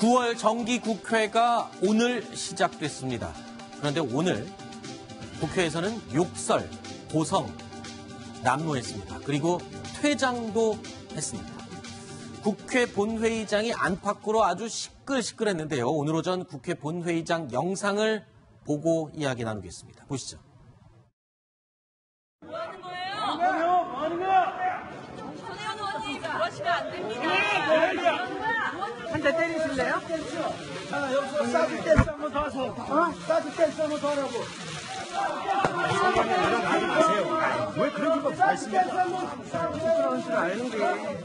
9월 정기국회가 오늘 시작됐습니다. 그런데 오늘 국회에서는 욕설, 고성, 난무했습니다. 그리고 퇴장도 했습니다. 국회 본회의장이 안팎으로 아주 시끌시끌했는데요. 오늘 오전 국회 본회의장 영상을 보고 이야기 나누겠습니다. 보시죠. 뭐 하는 거예요? 뭐 하는 거야? 손혜원 의원님, 뭐 하시면 안 됩니다. 한 대 때리실래요? 아, 여기서 싸줄 댄스 한번 더 하세요. 싸줄 댄스 한번 더 하라고. 왜 그런 거 말씀하세요? 그런 줄 아는데.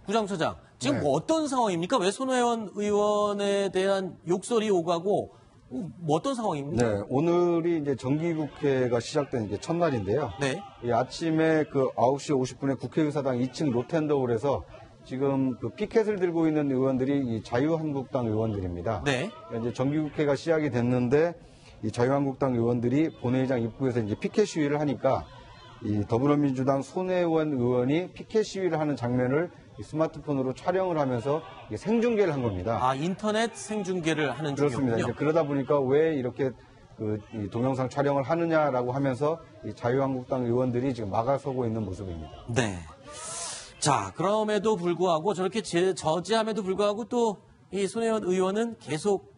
부장처장, 지금 뭐 어떤 상황입니까? 왜 손혜원 의원에 대한 욕설이 오가고 뭐 어떤 상황입니까? 네, 오늘이 이제 정기국회가 시작된 이제 첫날인데요. 네. 이 아침에 그 9시 50분에 국회의사당 2층 로텐더홀에서 지금 그 피켓을 들고 있는 의원들이 이 자유한국당 의원들입니다. 네. 이제 정기국회가 시작이 됐는데 이 자유한국당 의원들이 본회의장 입구에서 이제 피켓 시위를 하니까 이 더불어민주당 손혜원 의원이 피켓 시위를 하는 장면을 스마트폰으로 촬영을 하면서 생중계를 한 겁니다. 아, 인터넷 생중계를 하는 그렇습니다. 중이군요. 이제 그러다 보니까 왜 이렇게 이 동영상 촬영을 하느냐라고 하면서 이 자유한국당 의원들이 지금 막아서고 있는 모습입니다. 네. 자, 그럼에도 불구하고 저렇게 저지함에도 불구하고 또 이 손혜원 의원은 계속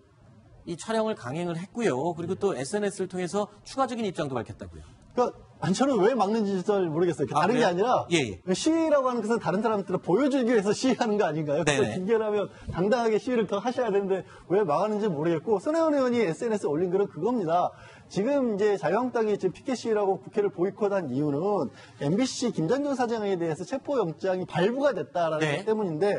이 촬영을 강행을 했고요. 그리고 또 SNS를 통해서 추가적인 입장도 밝혔다고요. 그러니까 저는 왜 막는지 잘 모르겠어요. 다른 게 아니라 예. 시위라고 하는 것은 다른 사람들을 보여주기 위해서 시위하는 거 아닌가요? 네네. 징계라면 당당하게 시위를 더 하셔야 되는데 왜 막았는지 모르겠고 손혜원 의원이 SNS에 올린 글은 그겁니다. 지금 이제 자유한국당이 지금 피켓 시위라고 국회를 보이콧한 이유는 MBC 김전준 사장에 대해서 체포영장이 발부가 됐다라는 네. 것 때문인데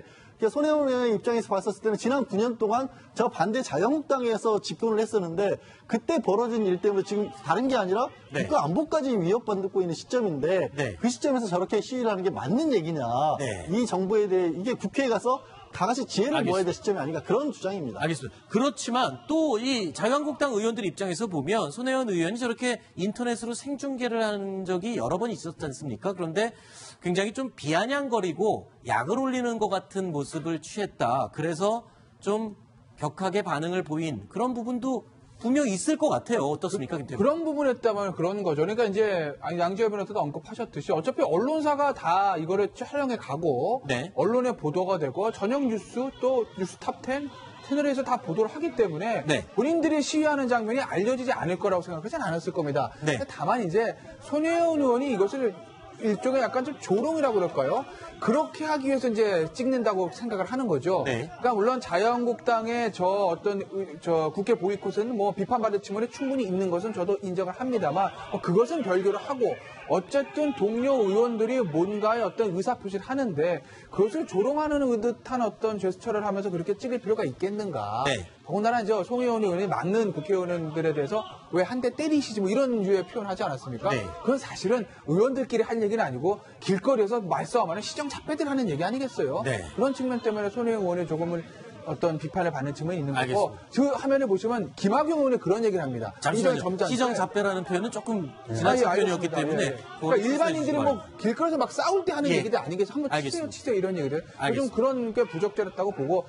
손혜원 의원의 입장에서 봤었을 때는 지난 9년 동안 저 반대 자유한국당에서 집권을 했었는데 그때 벌어진 일 때문에 지금 다른 게 아니라 네. 국가 안보까지 위협받고 있는 시점인데 네. 그 시점에서 저렇게 시위를 하는 게 맞는 얘기냐. 네. 이 정부에 대해 이게 국회에 가서 다 같이 지혜를 알겠습니다. 모아야 될 시점이 아닌가 그런 주장입니다. 알겠습니다. 그렇지만 또 이 자유한국당 의원들 입장에서 보면 손혜원 의원이 저렇게 인터넷으로 생중계를 한 적이 여러 번 있었지 않습니까? 그런데 굉장히 좀 비아냥거리고 약을 올리는 것 같은 모습을 취했다. 그래서 좀 격하게 반응을 보인 그런 부분도 분명히 있을 것 같아요. 어떻습니까, 김태형? 그런 부분에 있다면 그런 거죠. 그러니까 이제 양지열 변호사도 언급하셨듯이 어차피 언론사가 다 이거를 촬영해 가고 네. 언론에 보도가 되고 저녁 뉴스 또 뉴스 탑10 채널에서 다 보도를 하기 때문에 네. 본인들이 시위하는 장면이 알려지지 않을 거라고 생각하진 않았을 겁니다. 네. 다만 이제 손혜원 의원이 이것을 일종의 약간 좀 조롱이라고 그럴까요? 그렇게 하기 위해서 이제 찍는다고 생각을 하는 거죠. 네. 그러니까 물론 자유한국당의 저 국회 보이콧은 뭐 비판받을 측면이 충분히 있는 것은 저도 인정을 합니다만 그것은 별개로 하고 어쨌든 동료 의원들이 뭔가의 어떤 의사표시를 하는데 그것을 조롱하는 듯한 어떤 제스처를 하면서 그렇게 찍을 필요가 있겠는가. 네. 더군다나 이제 손혜원 의원이 막는 국회의원들에 대해서 왜 한 대 때리시지 뭐 이런 류의 표현하지 않았습니까? 네. 그건 사실은 의원들끼리 할 얘기는 아니고 길거리에서 말싸움하는 시정잡배들 하는 얘기 아니겠어요? 네. 그런 측면 때문에 손혜원 의원이 조금은 어떤 비판을 받는 측면이 있는 거고 알겠습니다. 그 화면을 보시면 김학용 의원이 그런 얘기를 합니다. 잠시만요. 시정잡배라는 표현은 조금 지나친 표현이었기 때문에 그러니까 일반인들이 뭐 길거리에서 막 싸울 때 하는 예. 얘기들 아니겠어요? 한번 알겠습니다. 치세요 이런 얘기들. 좀 알겠습니다. 그런 게 부적절했다고 보고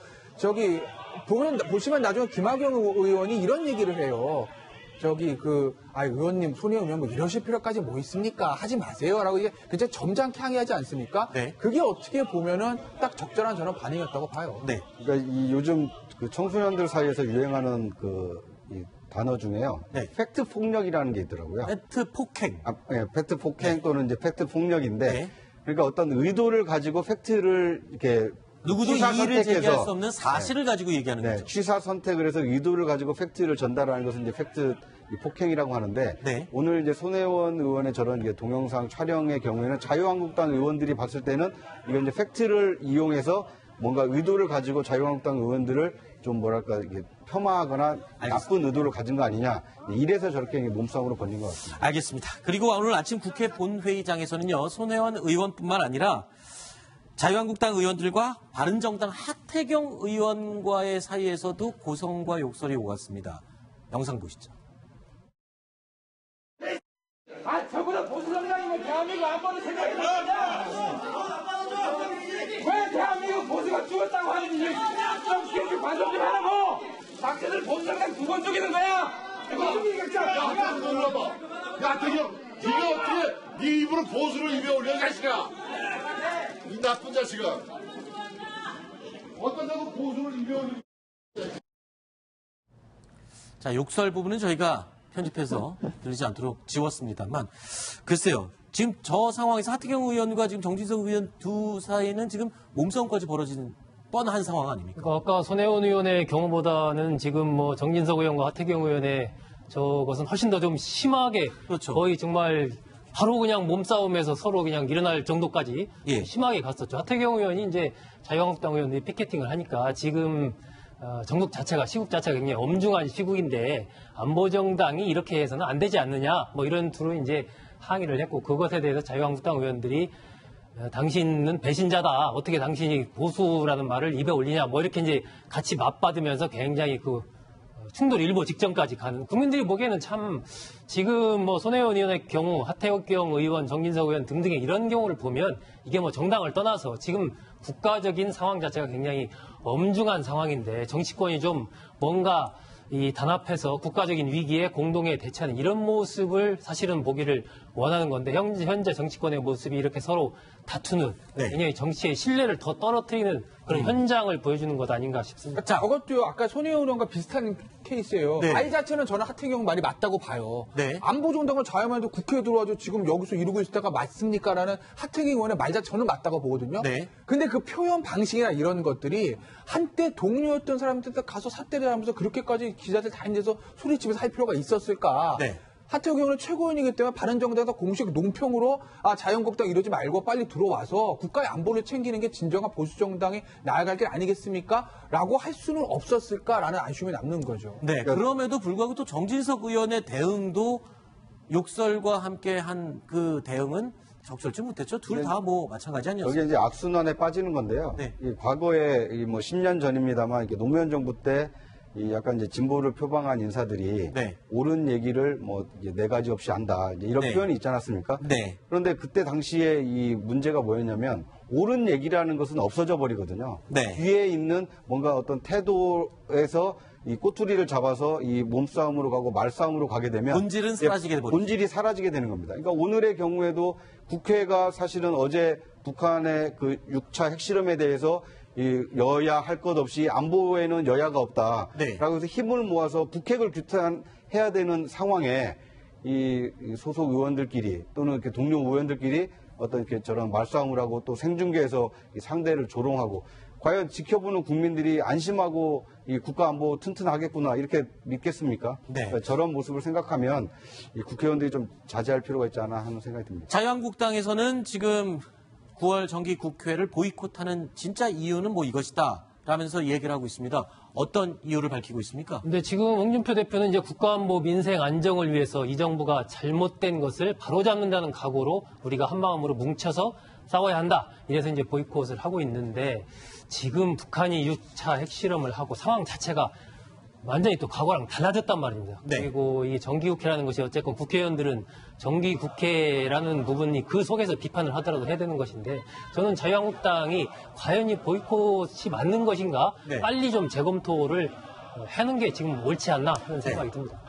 보시면 나중에 김학용 의원이 이런 얘기를 해요. 의원님, 손혜원 의원 뭐 이러실 필요까지 뭐 있습니까? 하지 마세요라고 이제 굉장히 점잖게 항의하지 않습니까? 네. 그게 어떻게 보면은 딱 적절한 저는 반응이었다고 봐요. 네. 그러니까 이 요즘 그 청소년들 사이에서 유행하는 이 단어 중에요. 네. 팩트 폭력이라는 게 있더라고요. 팩트 폭행. 팩트 폭행 또는 이제 팩트 폭력인데 네. 그러니까 어떤 의도를 가지고 팩트를 이렇게 누구도 취사 이의를 제기할 선택해서 수 없는 사실을 가지고 얘기하는 네, 거죠. 취사 선택을 해서 의도를 가지고 팩트를 전달하는 것은 이제 팩트 폭행이라고 하는데 네. 오늘 이제 손혜원 의원의 저런 이제 동영상 촬영의 경우에는 자유한국당 의원들이 봤을 때는 이건 이제 팩트를 이용해서 뭔가 의도를 가지고 자유한국당 의원들을 좀 뭐랄까 이게 폄하하거나 나쁜 의도를 가진 거 아니냐 이래서 저렇게 몸싸움으로 번진 것 같습니다. 알겠습니다. 그리고 오늘 아침 국회 본회의장에서는요. 손혜원 의원뿐만 아니라 자유한국당 의원들과 바른정당 하태경 의원과의 사이에서도 고성과 욕설이 오갔습니다. 영상 보시죠. 적어도 보수 정당이면 대한민국 안보를 생각해 봅니다. 왜 대한민국 보수가 죽었다고 하는지 좀 쉽게 반성 좀 하라고. 박근혜를 보수당당 2번 죽이는 거야. 야, 대경, 네가 어떻게 네 입으로 보수를 입에 올려, 자식아? 이 나쁜 자식아. 어떠냐고 보수를 입에 올려. 자, 욕설 부분은 저희가 편집해서 들리지 않도록 지웠습니다만, 글쎄요. 지금 저 상황에서 하태경 의원과 지금 정진석 의원 두 사이는 지금 몸싸움까지 벌어지는 뻔한 상황 아닙니까? 그러니까 아까 손혜원 의원의 경우보다는 지금 뭐 정진석 의원과 하태경 의원의 저것은 훨씬 더 좀 심하게 그렇죠. 거의 정말 바로 그냥 몸싸움에서 서로 그냥 일어날 정도까지 예. 심하게 갔었죠. 하태경 의원이 이제 자유한국당 의원들이 피켓팅을 하니까 지금 정국 자체가 시국 자체가 굉장히 엄중한 시국인데 안보정당이 이렇게 해서는 안 되지 않느냐 뭐 이런 투로 이제 항의를 했고 그것에 대해서 자유한국당 의원들이 당신은 배신자다. 어떻게 당신이 보수라는 말을 입에 올리냐. 뭐 이렇게 이제 같이 맞받으면서 굉장히 그 충돌 일보 직전까지 가는 국민들이 보기에는 참 지금 뭐 손혜원 의원의 경우 하태경 의원, 정진석 의원 등등의 이런 경우를 보면 이게 뭐 정당을 떠나서 지금 국가적인 상황 자체가 굉장히 엄중한 상황인데 정치권이 좀 뭔가 이 단합해서 국가적인 위기에 공동에 대처하는 이런 모습을 사실은 보기를 원하는 건데 현재 정치권의 모습이 이렇게 서로 다투는 네. 굉장히 정치의 신뢰를 더 떨어뜨리는 그런 현장을 보여주는 것 아닌가 싶습니다. 자, 저것도 아까 손혜원 의원과 비슷한 케이스예요. 네. 말 자체는 저는 하태경 말이 맞다고 봐요. 네. 안보정당을 자유만도 국회에 들어와서 지금 여기서 이루고 있을 때가 맞습니까라는 하태경 의원의 말 자체는 맞다고 보거든요. 네. 근데 그 표현 방식이나 이런 것들이 한때 동료였던 사람한테 가서 삿대를 하면서 그렇게까지 기자들 다니면서 소리치면서 할 필요가 있었을까? 네. 하태경 의원은 최고위원이기 때문에 바른정당에서 공식 논평으로 자유한국당 이러지 말고 빨리 들어와서 국가의 안보를 챙기는 게 진정한 보수정당이 나아갈 길 아니겠습니까? 라고 할 수는 없었을까라는 아쉬움이 남는 거죠. 네. 그럼에도 불구하고 또 정진석 의원의 대응도 욕설과 함께 한 그 대응은 적절치 못했죠. 둘 다 뭐 마찬가지 아니었어요? 여기 이제 악순환에 빠지는 건데요. 네. 이 과거에 뭐 10년 전입니다만 이게 노무현 정부 때 이 약간 이제 진보를 표방한 인사들이 네. 옳은 얘기를 뭐 이제 네 가지 없이 한다 이제 이런 네. 표현이 있지 않았습니까? 네. 그런데 그때 당시에 이 문제가 뭐였냐면 옳은 얘기라는 것은 없어져 버리거든요. 네. 뒤에 있는 뭔가 어떤 태도에서 이 꼬투리를 잡아서 이 몸싸움으로 가고 말싸움으로 가게 되면 본질은 사라지게 돼버리죠. 본질이 사라지게 되는 겁니다. 그러니까 오늘의 경우에도 국회가 사실은 어제 북한의 그 6차 핵실험에 대해서 이 여야 할 것 없이 안보에는 여야가 없다. 네. 라고 해서 힘을 모아서 북핵을 규탄해야 되는 상황에 이 소속 의원들끼리 또는 이렇게 동료 의원들끼리 어떤 이렇게 저런 말싸움을 하고 또 생중계에서 이 상대를 조롱하고 과연 지켜보는 국민들이 안심하고 이 국가 안보 튼튼하겠구나 이렇게 믿겠습니까? 네. 그러니까 저런 모습을 생각하면 이 국회의원들이 좀 자제할 필요가 있지 않나 하는 생각이 듭니다. 자유한국당에서는 지금 9월 정기국회를 보이콧하는 진짜 이유는 뭐 이것이다 라면서 얘기를 하고 있습니다. 어떤 이유를 밝히고 있습니까? 근데 지금 홍준표 대표는 이제 국가안보 민생 안정을 위해서 이 정부가 잘못된 것을 바로잡는다는 각오로 우리가 한마음으로 뭉쳐서 싸워야 한다. 이래서 이제 보이콧을 하고 있는데 지금 북한이 6차 핵실험을 하고 상황 자체가 완전히 또 과거랑 달라졌단 말입니다. 네. 그리고 이 정기국회라는 것이 어쨌건 국회의원들은 정기국회라는 부분이 그 속에서 비판을 하더라도 해야 되는 것인데 저는 자유한국당이 과연 이 보이콧이 맞는 것인가 네. 빨리 좀 재검토를 하는 게 지금 옳지 않나 하는 생각이 듭니다.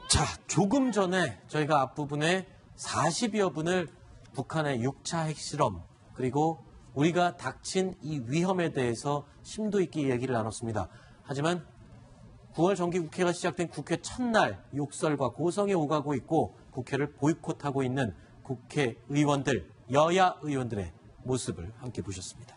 자, 조금 전에 저희가 앞부분에 40여 분을 북한의 6차 핵실험 그리고 우리가 닥친 이 위험에 대해서 심도 있게 얘기를 나눴습니다. 하지만 9월 정기국회가 시작된 국회 첫날 욕설과 고성이 오가고 있고 국회를 보이콧하고 있는 국회의원들, 여야 의원들의 모습을 함께 보셨습니다.